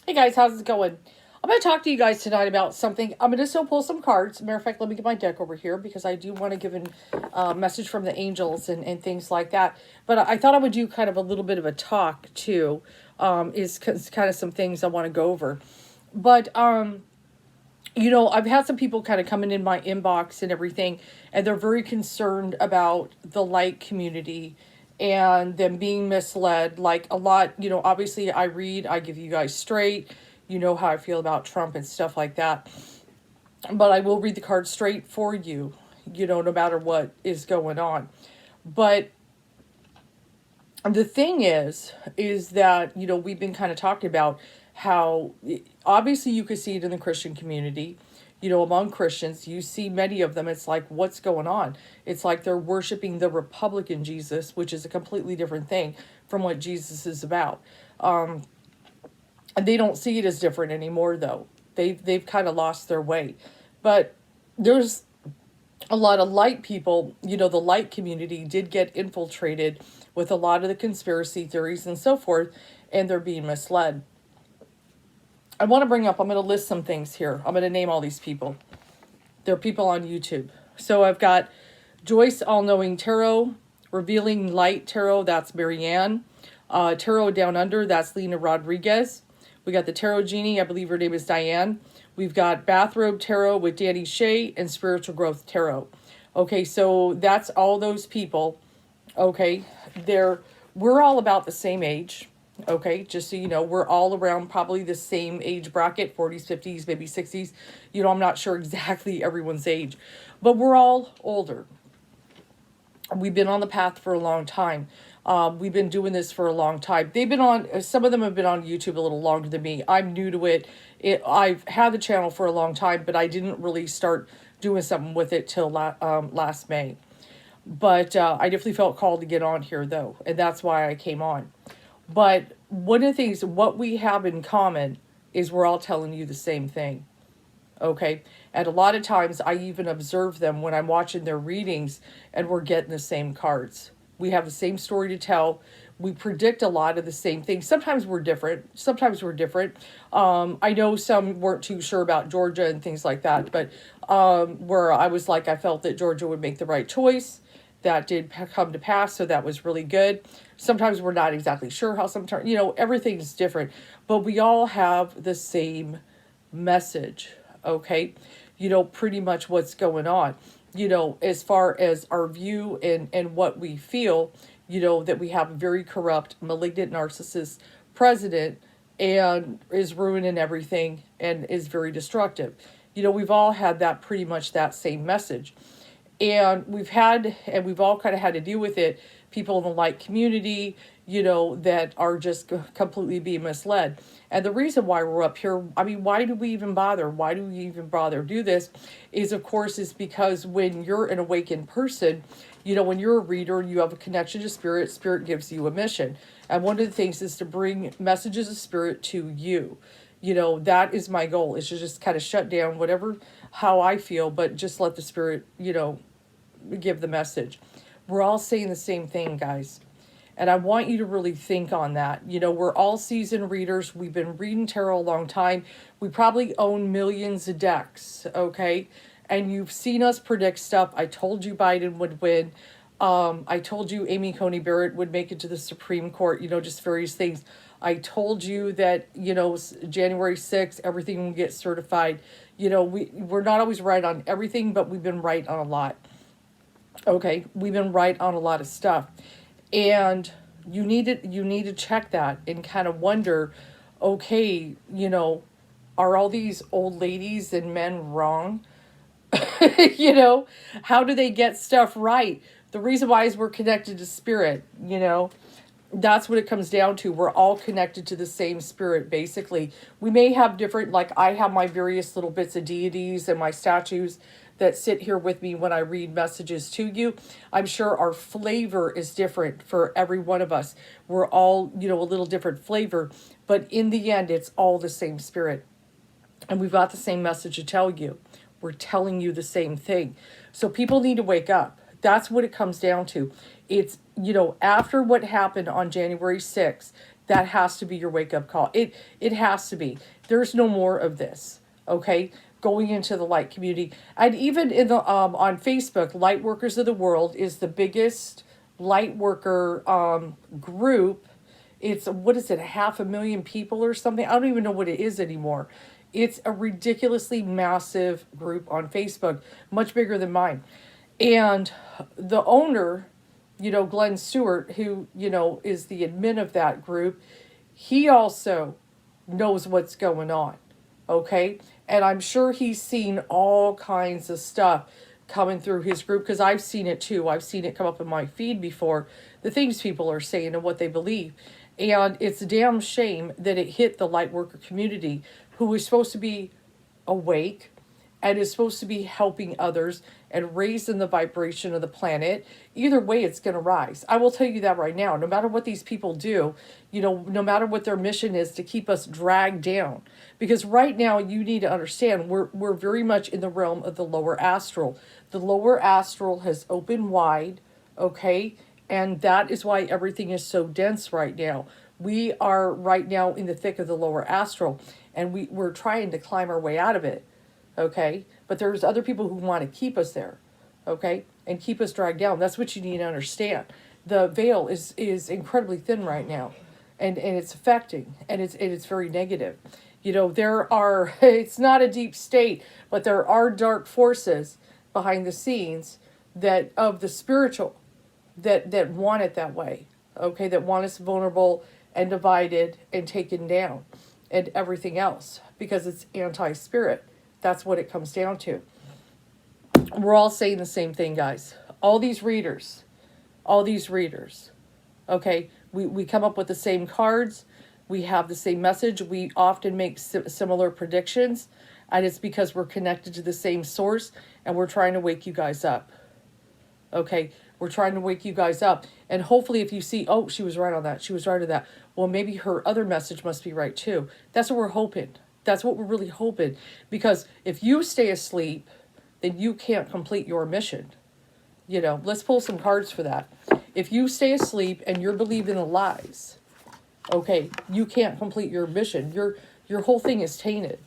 Hey guys, how's it going? I'm going to talk to you guys tonight about something. I'm going to still pull some cards. Matter of fact, let me get my deck over here because I do want to give a message from the angels and things like that. But I thought I would do kind of a little bit of a talk too. Kind of some things I want to go over. But I've had some people kind of coming in my inbox and everything, and they're very concerned about the light community and them being misled. Like a lot, obviously I give you guys straight, how I feel about Trump and stuff like that. But I will read the cards straight for you, no matter what is going on. But the thing is that, we've been kind of talking about how obviously you could see it in the Christian community, among Christians. You see many of them, it's like, what's going on? It's like they're worshiping the Republican Jesus, which is a completely different thing from what Jesus is about. And they don't see it as different anymore, though. They've kind of lost their way. But there's a lot of light people, the light community did get infiltrated with a lot of the conspiracy theories and so forth, and they're being misled. I want to bring up, I'm going to list some things here. I'm going to name all these people. They're people on YouTube. So I've got Joyce All Knowing Tarot, Revealing Light Tarot, that's Marianne. Tarot Down Under, that's Lena Rodriguez. We got the Tarot Genie, I believe her name is Diane. We've got Bathrobe Tarot with Danny Shea and Spiritual Growth Tarot. Okay, so that's all those people. Okay, we're all about the same age. Okay, just so you know, we're all around probably the same age bracket, 40s, 50s, maybe 60s. I'm not sure exactly everyone's age, but we're all older. We've been on the path for a long time. We've been doing this for a long time. Some of them have been on YouTube a little longer than me. I'm new to it. I've had the channel for a long time, but I didn't really start doing something with it till last May. But I definitely felt called to get on here, though, and that's why I came on. But one of the things, what we have in common is we're all telling you the same thing. Okay? And a lot of times I even observe them when I'm watching their readings and we're getting the same cards. We have the same story to tell. We predict a lot of the same things. Sometimes we're different. I know some weren't too sure about Georgia and things like that, but where I was like, I felt that Georgia would make the right choice. That did come to pass, so that was really good. Sometimes we're not exactly sure how sometimes, everything's different, but we all have the same message, okay? Pretty much what's going on, as far as our view and what we feel, that we have a very corrupt, malignant, narcissist president and is ruining everything and is very destructive. We've all had that pretty much that same message. And we've all kind of had to deal with it. People in the light community, that are just completely being misled. And the reason why we're up here, why do we even bother? Why do we even bother do this? Is because when you're an awakened person, when you're a reader and you have a connection to spirit, spirit gives you a mission. And one of the things is to bring messages of spirit to you. That is my goal, is to just kind of shut down how I feel, but just let the spirit, give the message. We're all saying the same thing, guys. And I want you to really think on that. We're all seasoned readers. We've been reading tarot a long time. We probably own millions of decks, okay? And you've seen us predict stuff. I told you Biden would win. I told you Amy Coney Barrett would make it to the Supreme Court, just various things. I told you that, January 6th, everything will get certified. We're not always right on everything, but we've been right on a lot. Okay, we've been right on a lot of stuff. And you need to check that and kind of wonder, okay, are all these old ladies and men wrong? How do they get stuff right? The reason why is we're connected to spirit, That's what it comes down to. We're all connected to the same spirit, basically. We may have different, like I have my various little bits of deities and my statues that sit here with me when I read messages to you. I'm sure our flavor is different for every one of us. We're all, a little different flavor, but in the end, it's all the same spirit. And we've got the same message to tell you. We're telling you the same thing. So people need to wake up. That's what it comes down to. It's, after what happened on January 6th, That has to be your wake up call. It has to be. There's no more of this. Okay? Going into the light community. And even in the on Facebook, Light Workers of the World is the biggest light worker group. It's, what is it, 500,000 people or something? I don't even know what it is anymore. It's a ridiculously massive group on Facebook, much bigger than mine. And the owner, Glenn Stewart, who, is the admin of that group, he also knows what's going on. Okay? And I'm sure he's seen all kinds of stuff coming through his group, because I've seen it too. I've seen it come up in my feed before, the things people are saying and what they believe. And it's a damn shame that it hit the light worker community, who is supposed to be awake and is supposed to be helping others and raising the vibration of the planet. Either way, it's going to rise. I will tell you that right now. No matter what these people do, no matter what their mission is to keep us dragged down. Because right now, you need to understand, we're very much in the realm of the lower astral. The lower astral has opened wide, okay? And that is why everything is so dense right now. We are right now in the thick of the lower astral, and we're trying to climb our way out of it, okay? But there's other people who want to keep us there, okay? And keep us dragged down. That's what you need to understand. The veil is incredibly thin right now, and it's affecting, and it's very negative. There are, it's not a deep state, but there are dark forces behind the scenes that of the spiritual that want it that way, okay? That want us vulnerable and divided and taken down and everything else, because it's anti-spirit. That's what it comes down to. We're all saying the same thing, guys. All these readers, okay? We come up with the same cards. We have the same message. We often make similar predictions, and it's because we're connected to the same source, and we're trying to wake you guys up, okay? We're trying to wake you guys up. And hopefully if you see, oh, she was right on that, she was right on that, well, maybe her other message must be right too. That's what we're hoping. That's what we're really hoping. Because if you stay asleep, then you can't complete your mission. Let's pull some cards for that. If you stay asleep and you're believing the lies, okay, you can't complete your mission. Your whole thing is tainted.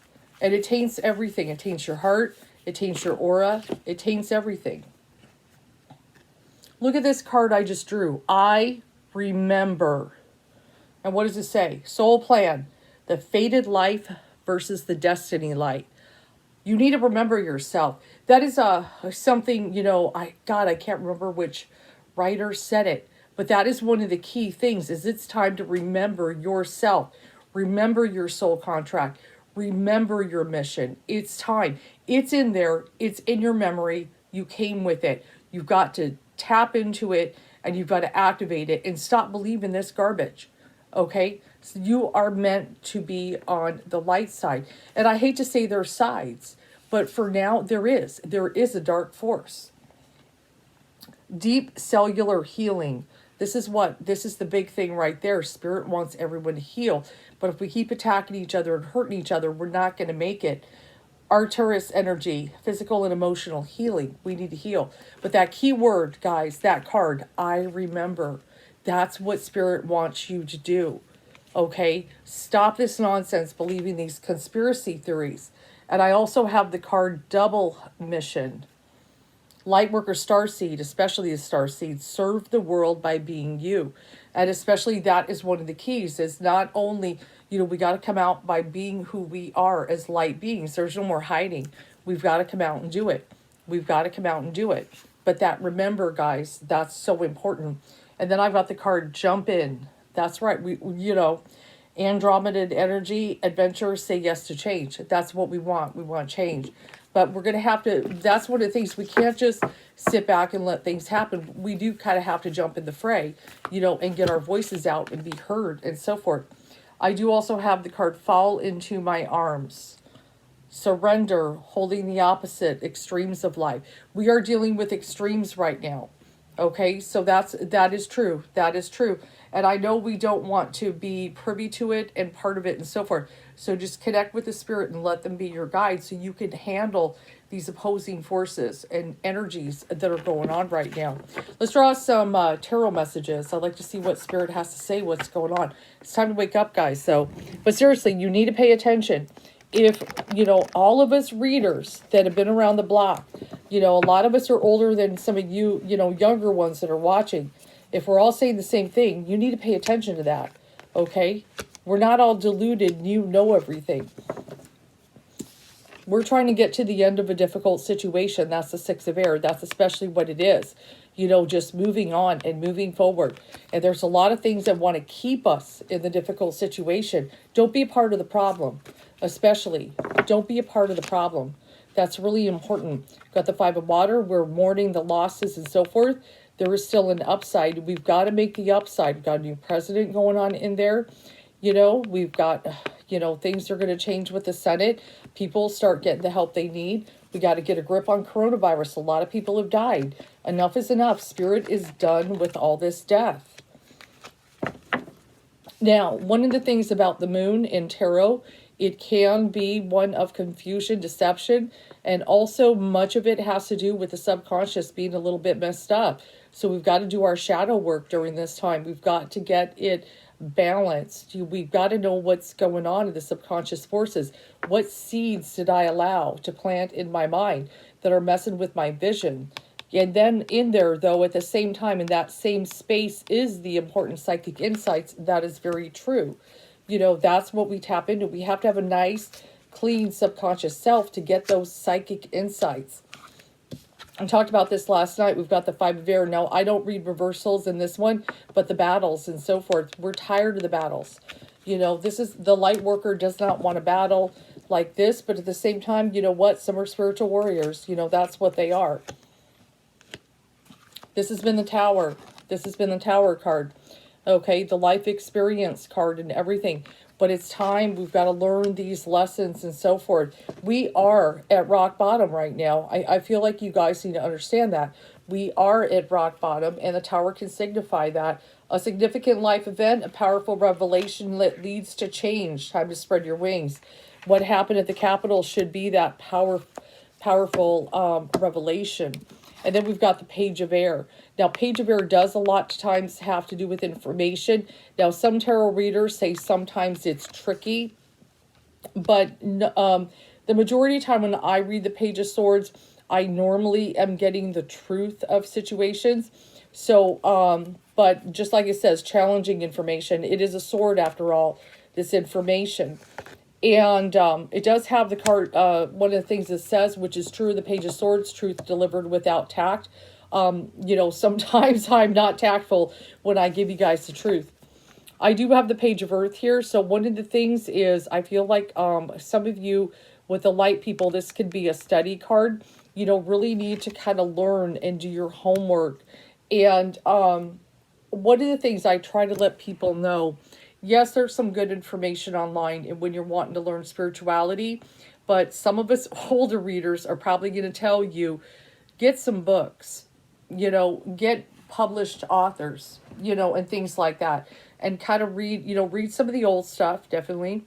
And it taints everything. It taints your heart. It taints your aura. It taints everything. Look at this card I just drew. I remember. And what does it say? Soul plan. The fated life versus the destiny light. You need to remember yourself. That is something, I can't remember which writer said it. But that is one of the key things, is it's time to remember yourself. Remember your soul contract. Remember your mission. It's time. It's in there. It's in your memory. You came with it. You've got to tap into it, and you've got to activate it and stop believing this garbage. Okay? So you are meant to be on the light side. And I hate to say there's sides, but for now there is. There is a dark force. Deep cellular healing. This is the big thing right there. Spirit wants everyone to heal. But if we keep attacking each other and hurting each other, we're not going to make it. Arcturus energy, physical and emotional healing. We need to heal. But that key word, guys, that card, I remember. That's what Spirit wants you to do. Okay? Stop this nonsense believing these conspiracy theories. And I also have the card double mission. Lightworker Starseed, especially the Starseed, serve the world by being you. And especially that is one of the keys, is not only, we got to come out by being who we are as light beings. There's no more hiding. We've got to come out and do it. We've got to come out and do it. But that, remember, guys, that's so important. And then I've got the card jump in. That's right. Andromeda energy, adventurers say yes to change. That's what we want. We want change. But we're going to have to, that's one of the things, we can't just sit back and let things happen. We do kind of have to jump in the fray, and get our voices out and be heard and so forth. I do also have the card fall into my arms. Surrender, holding the opposite, extremes of life. We are dealing with extremes right now. Okay, so that is true. That is true. And I know we don't want to be privy to it and part of it and so forth. So just connect with the spirit and let them be your guide so you can handle these opposing forces and energies that are going on right now. Let's draw some tarot messages. I'd like to see what spirit has to say, what's going on. It's time to wake up, guys. So, but seriously, you need to pay attention. If, all of us readers that have been around the block, a lot of us are older than some of you, younger ones that are watching. If we're all saying the same thing, you need to pay attention to that, okay? We're not all deluded and you know everything. We're trying to get to the end of a difficult situation. That's the Six of Air. That's especially what it is. Just moving on and moving forward. And there's a lot of things that want to keep us in the difficult situation. Don't be a part of the problem, especially. Don't be a part of the problem. That's really important. Got the Five of Water. We're mourning the losses and so forth. There is still an upside. We've got to make the upside. We've got a new president going on in there. We've got, things are going to change with the Senate. People start getting the help they need. We got to get a grip on coronavirus. A lot of people have died. Enough is enough. Spirit is done with all this death. Now, one of the things about the moon in tarot, it can be one of confusion, deception, and also much of it has to do with the subconscious being a little bit messed up. So we've got to do our shadow work during this time. We've got to get it balanced. We've got to know what's going on in the subconscious forces. What seeds did I allow to plant in my mind that are messing with my vision? And then in there, though, at the same time, in that same space is the important psychic insights. That is very true. That's what we tap into. We have to have a nice, clean subconscious self to get those psychic insights. I talked about this last night. We've got the Five of Air. Now, I don't read reversals in this one, but the battles and so forth. We're tired of the battles. This is the light worker does not want to battle like this, but at the same time, some are spiritual warriors. That's what they are. This has been the Tower. This has been the Tower card. Okay, the life experience card and everything. But it's time. We've got to learn these lessons and so forth. We are at rock bottom right now. I feel like you guys need to understand that. We are at rock bottom, and the Tower can signify that. A significant life event, a powerful revelation that leads to change. Time to spread your wings. What happened at the Capitol should be that powerful revelation. And then we've got the Page of Air. Now, Page of Air does a lot of times have to do with information. Now, some tarot readers say sometimes it's tricky. But the majority of the time when I read the Page of Swords, I normally am getting the truth of situations. So, but just like it says, challenging information. It is a sword after all, this information. And it does have the card, one of the things it says, which is true, the Page of Swords, truth delivered without tact. Sometimes I'm not tactful when I give you guys the truth. I do have the Page of Earth here. So one of the things is I feel like some of you with the light people, this could be a study card. Really need to kind of learn and do your homework. And one of the things I try to let people know, yes, there's some good information online and when you're wanting to learn spirituality, but some of us older readers are probably going to tell you, get some books, get published authors, and things like that. And kind of read, read some of the old stuff, definitely.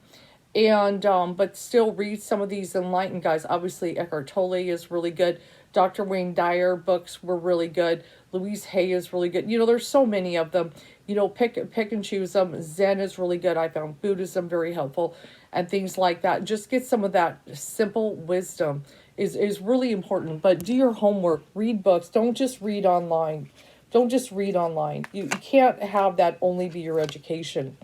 And, but still read some of these enlightened guys. Obviously, Eckhart Tolle is really good. Dr. Wayne Dyer books were really good. Louise Hay is really good. There's so many of them. Pick and choose them. Zen is really good. I found Buddhism very helpful and things like that. Just get some of that simple wisdom is really important. But do your homework. Read books. Don't just read online. Don't just read online. You can't have that only be your education.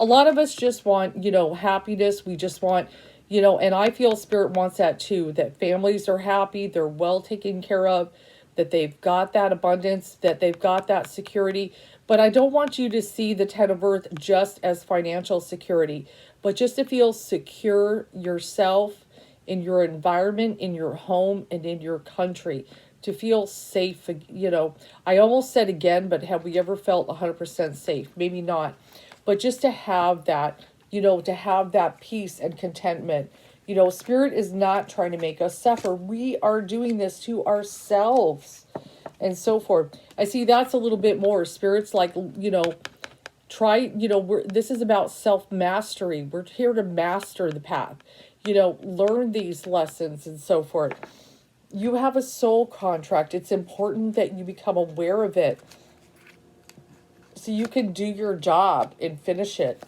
A lot of us just want, happiness. We just want, and I feel Spirit wants that too, that families are happy, they're well taken care of, that they've got that abundance, that they've got that security. But I don't want you to see the Ten of Earth just as financial security, but just to feel secure yourself in your environment, in your home, and in your country. To feel safe, I almost said again, but have we ever felt 100% safe? Maybe not. But just to have that, to have that peace and contentment. Spirit is not trying to make us suffer. We are doing this to ourselves and so forth. I see that's a little bit more. Spirit's like, Try, this is about self-mastery. We're here to master the path, learn these lessons and so forth. You have a soul contract. It's important that you become aware of it so you can do your job and finish it.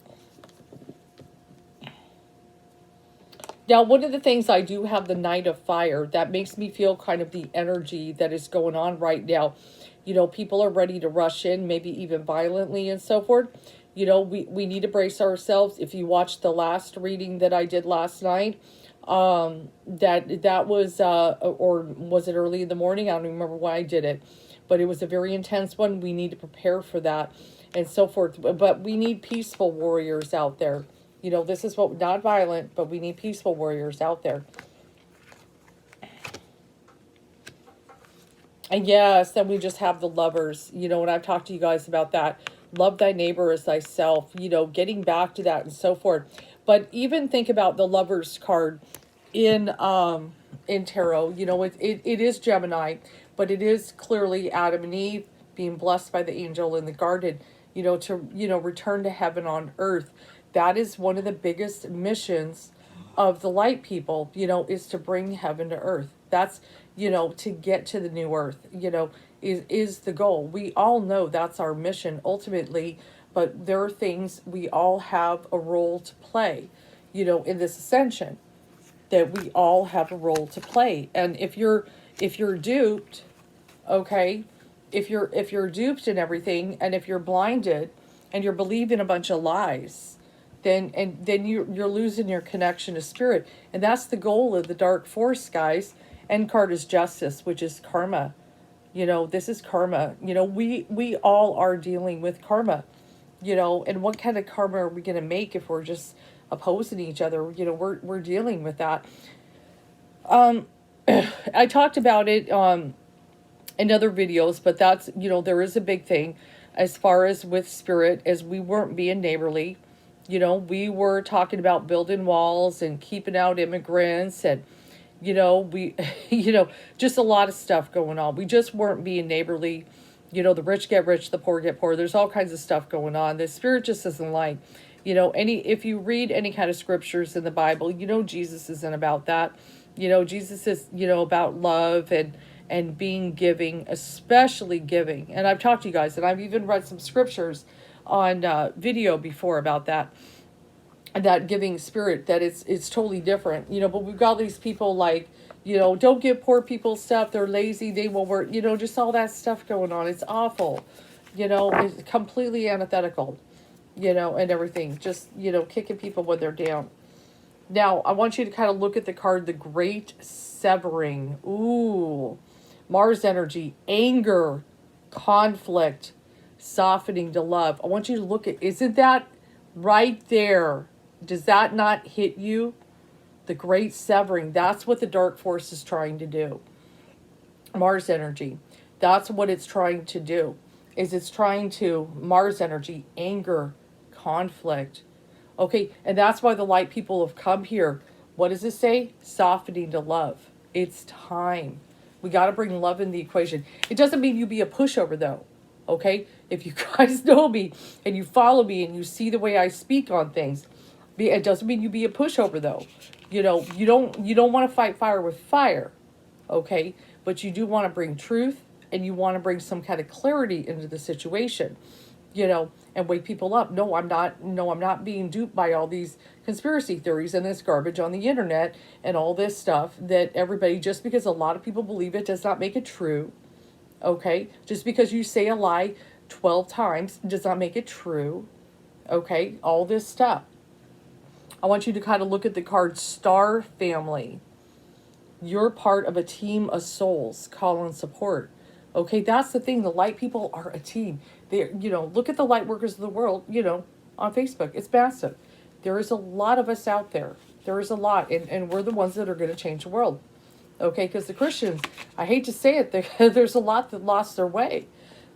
Now, one of the things I do have the Knight of Fire, that makes me feel kind of the energy that is going on right now. People are ready to rush in, maybe even violently and so forth. We need to brace ourselves. If you watched the last reading that I did last night, that was, or was it early in the morning? I don't even remember why I did it, but it was a very intense one. We need to prepare for that and so forth. But we need peaceful warriors out there. This is what, not violent, but we need peaceful warriors out there. And yes, then we just have the Lovers, and I've talked to you guys about that. Love thy neighbor as thyself, getting back to that and so forth. But even think about the Lovers card in tarot. It is Gemini, but it is clearly Adam and Eve being blessed by the angel in the garden, to, return to heaven on earth. That is one of the biggest missions of the light people, is to bring heaven to earth. That's, to get to the new earth, is the goal. We all know that's our mission ultimately, but there are things we all have a role to play, in this ascension, that we all have a role to play. And if you're duped, okay, if you're duped and everything, and if you're blinded and you're believing a bunch of lies, then you're losing your connection to spirit. And that's the goal of the dark force, guys. End card is justice, which is karma. This is karma. We all are dealing with karma. And what kind of karma are we going to make if we're just opposing each other? We're dealing with that. I talked about it in other videos, but that's, there is a big thing as far as with spirit, as we weren't being neighborly. We were talking about building walls and keeping out immigrants and, we, just a lot of stuff going on. We just weren't being neighborly. The rich get rich, the poor get poor. There's all kinds of stuff going on. The spirit just isn't like, if you read any kind of scriptures in the Bible, Jesus isn't about that. Jesus is, about love and being giving, especially giving. And I've talked to you guys, and I've even read some scriptures on video before about that giving spirit, that it's totally different, but we've got these people like, don't give poor people stuff, they're lazy, they won't work, just all that stuff going on. It's awful, it's completely antithetical, and everything, just, kicking people when they're down. Now, I want you to kind of look at the card, the Great Severing. Ooh, Mars energy, anger, conflict, softening to love. I want you to look at, isn't that right there? Does that not hit you? The Great Severing. That's what the dark force is trying to do. Mars energy. That's what it's trying to do. It's trying to, Mars energy, anger, conflict. Okay, and that's why the light people have come here. What does it say? Softening to love. It's time. We got to bring love in the equation. It doesn't mean you be a pushover, though. Okay? If you guys know me and you follow me and you see the way I speak on things, it doesn't mean you be a pushover, though. You don't want to fight fire with fire. Okay? But you do want to bring truth, and you want to bring some kind of clarity into the situation. And wake people up. No, I'm not being duped by all these conspiracy theories and this garbage on the internet and all this stuff that everybody, just because a lot of people believe it does not make it true. Okay? Just because you say a lie 12 times does not make it true. Okay? All this stuff. I want you to kind of look at the card Star Family. You're part of a team of souls, call and support. Okay, that's the thing. The light people are a team. They, look at the light workers of the world, on Facebook. It's massive. There is a lot of us out there. There is a lot, and we're the ones that are going to change the world. Okay, because the Christians, I hate to say it, there's a lot that lost their way.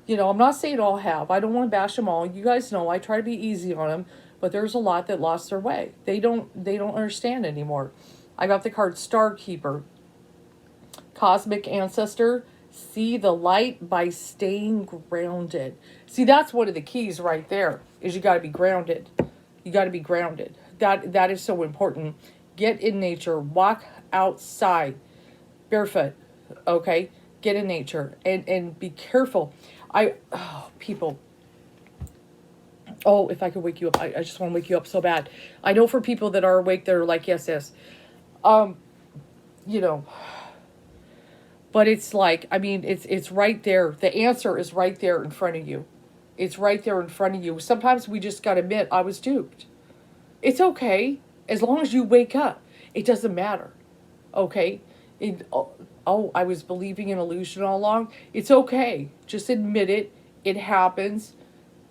I'm not saying all have. I don't want to bash them all. You guys know I try to be easy on them, but there's a lot that lost their way. They don't understand anymore. I got the card Star Keeper. Cosmic ancestor, See the light by staying grounded. See, that's one of the keys right there, is you got to be grounded. You got to be grounded. That is so important. Get in nature. Walk outside barefoot. Okay? Get in nature and be careful. People. Oh, if I could wake you up. I just want to wake you up so bad. I know for people that are awake, they're like, yes, yes. You know, but it's like, I mean, it's right there. The answer is right there in front of you. It's right there in front of you. Sometimes we just got to admit, I was duped. It's okay. As long as you wake up, it doesn't matter. Okay? I was believing in illusion all along. It's okay. Just admit it. It happens.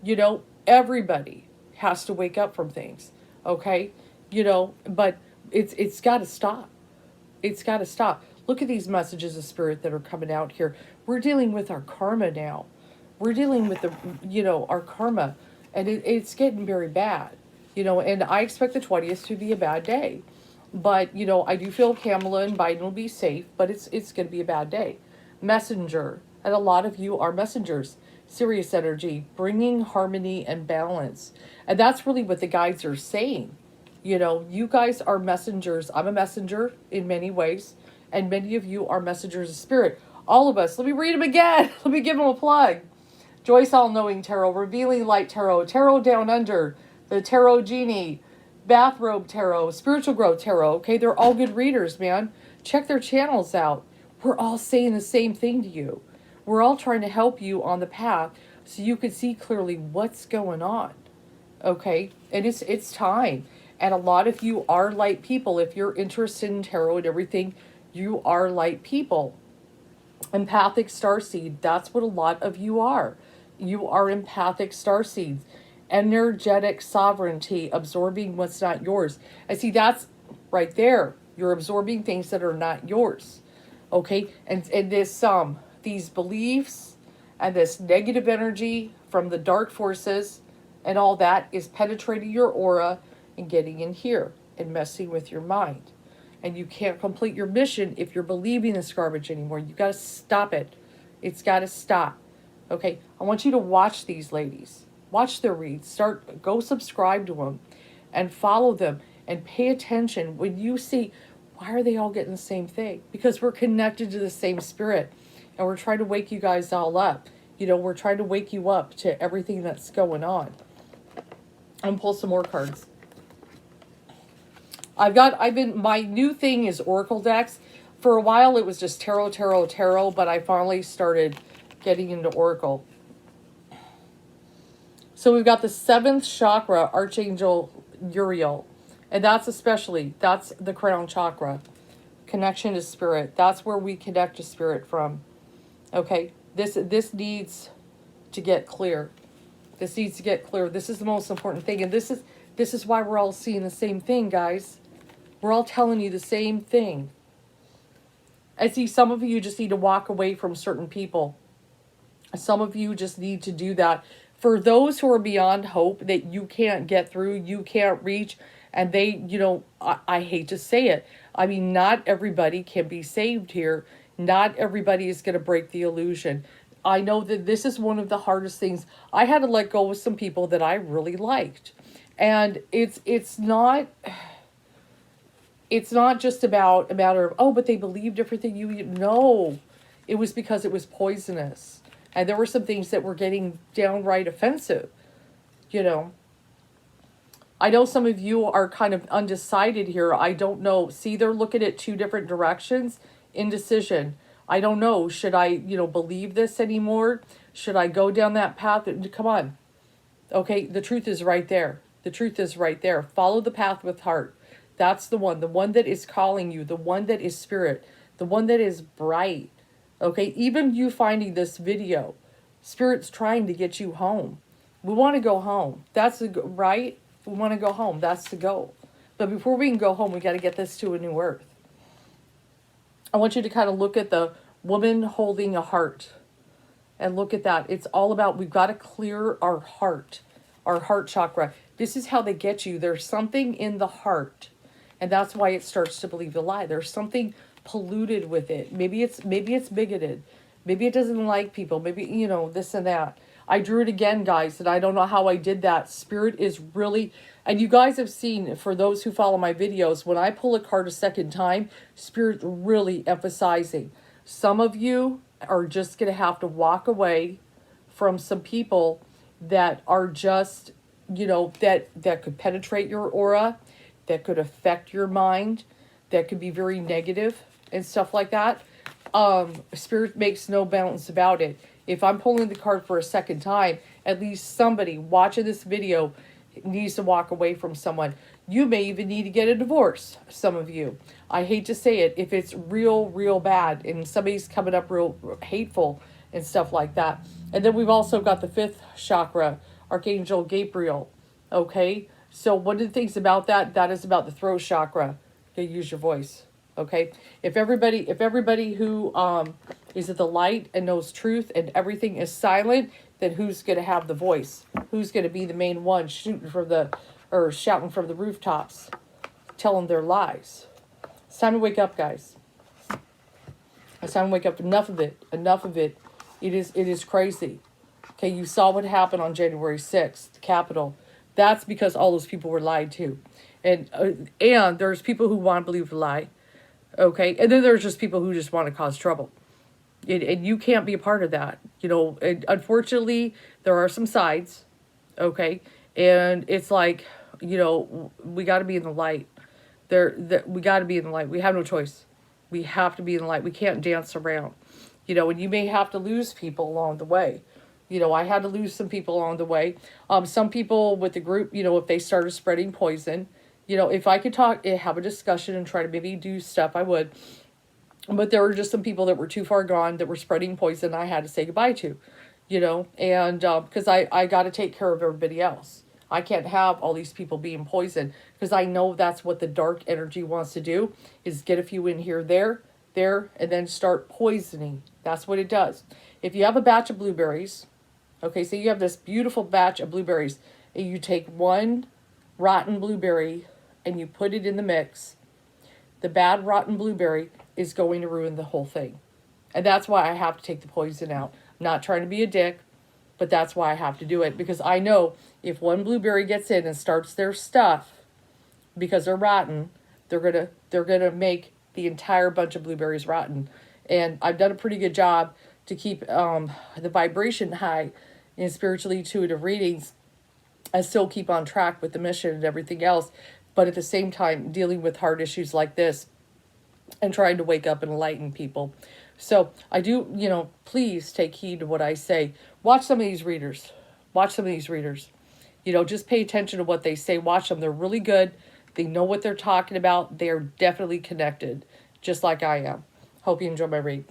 You know, everybody has to wake up from things. Okay? You know, but it's got to stop. It's got to stop. Look at these messages of spirit that are coming out here. We're dealing with our karma now. We're dealing with our karma, and it's getting very bad. And I expect the 20th to be a bad day. But, I do feel Kamala and Biden will be safe, but it's going to be a bad day. Messenger, and a lot of you are messengers. Sirius energy, bringing harmony and balance. And that's really what the guides are saying. You guys are messengers. I'm a messenger in many ways, and many of you are messengers of spirit. All of us. Let me read them again. Let me give them a plug. Joyce All-Knowing Tarot, Revealing Light Tarot, Tarot Down Under, the Tarot Genie, Bathrobe Tarot, Spiritual Growth Tarot. Okay, they're all good readers, man. Check their channels out. We're all saying the same thing to you. We're all trying to help you on the path so you can see clearly what's going on. Okay, and it's time. And a lot of you are light people. If you're interested in tarot and everything, you are light people. Empathic starseed, that's what a lot of you are. You are empathic starseeds. Energetic sovereignty, absorbing what's not yours. I see that's right there. You're absorbing things that are not yours. Okay? And this these beliefs and this negative energy from the dark forces and all that is penetrating your aura and getting in here and messing with your mind. And you can't complete your mission if you're believing this garbage anymore. You got to stop it. It's got to stop. Okay? I want you to watch these ladies. Watch their reads. Go subscribe to them and follow them and pay attention when you see, why are they all getting the same thing? Because we're connected to the same spirit and we're trying to wake you guys all up. We're trying to wake you up to everything that's going on. I'm going to pull some more cards. My new thing is Oracle decks. For a while it was just tarot, but I finally started getting into Oracle. So we've got the 7th chakra, Archangel Uriel. And that's the crown chakra. Connection to spirit. That's where we connect to spirit from. Okay? This needs to get clear. This needs to get clear. This is the most important thing. And this is why we're all seeing the same thing, guys. We're all telling you the same thing. I see some of you just need to walk away from certain people. Some of you just need to do that. For those who are beyond hope that you can't get through, you can't reach, and they, I hate to say it. I mean, not everybody can be saved here. Not everybody is going to break the illusion. I know that this is one of the hardest things. I had to let go with some people that I really liked. And it's not just about a matter of, oh, but they believed everything no. It was because it was poisonous. And there were some things that were getting downright offensive, I know some of you are kind of undecided here. I don't know. See, they're looking at 2 different directions. Indecision. I don't know. Should I, believe this anymore? Should I go down that path? Come on. Okay, the truth is right there. The truth is right there. Follow the path with heart. That's the one that is calling you, the one that is spirit, the one that is bright. Okay, even you finding this video, spirit's trying to get you home. We want to go home. That's right. We want to go home. That's the goal. But before we can go home, we got to get this to a new earth. I want you to kind of look at the woman holding a heart and look at that. It's all about, we've got to clear our heart chakra. This is how they get you. There's something in the heart, and that's why it starts to believe the lie. There's something polluted with it. Maybe it's bigoted. Maybe it doesn't like people. Maybe, you know, this and that. I drew it again, guys, and I don't know how I did that. Spirit is really, and you guys have seen, for those who follow my videos, when I pull a card a second time, Spirit's really emphasizing. Some of you are just going to have to walk away from some people that are just, you know, that could penetrate your aura, that could affect your mind, that could be very negative and stuff like that. Spirit makes no bounds about it. If I'm pulling the card for a second time, at least somebody watching this video needs to walk away from someone. You may even need to get a divorce, some of you. I hate to say it, if it's real, real bad and somebody's coming up real hateful and stuff like that. And then we've also got the fifth chakra, Archangel Gabriel. Okay, so one of the things about that is about the throat chakra. Okay, use your voice. Okay, if everybody who is at the light and knows truth and everything is silent, then who's going to have the voice? Who's going to be the main one shooting from shouting from the rooftops, telling their lies? It's time to wake up, guys. It's time to wake up. Enough of it. Enough of it. It is crazy. Okay, you saw what happened on January 6th, Capitol. That's because all those people were lied to. And there's people who want to believe the lie. Okay, and then there's just people who just want to cause trouble. And you can't be a part of that. You know, and unfortunately, there are some sides. Okay, and it's like, you know, we got to be in the light. We got to be in the light. We have no choice. We have to be in the light. We can't dance around. You know, and you may have to lose people along the way. You know, I had to lose some people along the way. Some people with the group, you know, if they started spreading poison, you know, if I could talk, have a discussion and try to maybe do stuff, I would. But there were just some people that were too far gone that were spreading poison I had to say goodbye to, you know, and because I got to take care of everybody else. I can't have all these people being poisoned because I know that's what the dark energy wants to do, is get a few in here, there, and then start poisoning. That's what it does. If you have a batch of blueberries, okay, so you have this beautiful batch of blueberries, and you take one rotten blueberry and you put it in the mix, the bad rotten blueberry is going to ruin the whole thing. And that's why I have to take the poison out. I'm not trying to be a dick, but that's why I have to do it. Because I know if one blueberry gets in and starts their stuff, because they're rotten, they're gonna make the entire bunch of blueberries rotten. And I've done a pretty good job to keep the vibration high in spiritually intuitive readings. I still keep on track with the mission and everything else, but at the same time dealing with hard issues like this and trying to wake up and enlighten people. So I do, you know, please take heed to what I say. Watch some of these readers. Watch some of these readers. You know, just pay attention to what they say. Watch them. They're really good. They know what they're talking about. They're definitely connected, just like I am. Hope you enjoy my read.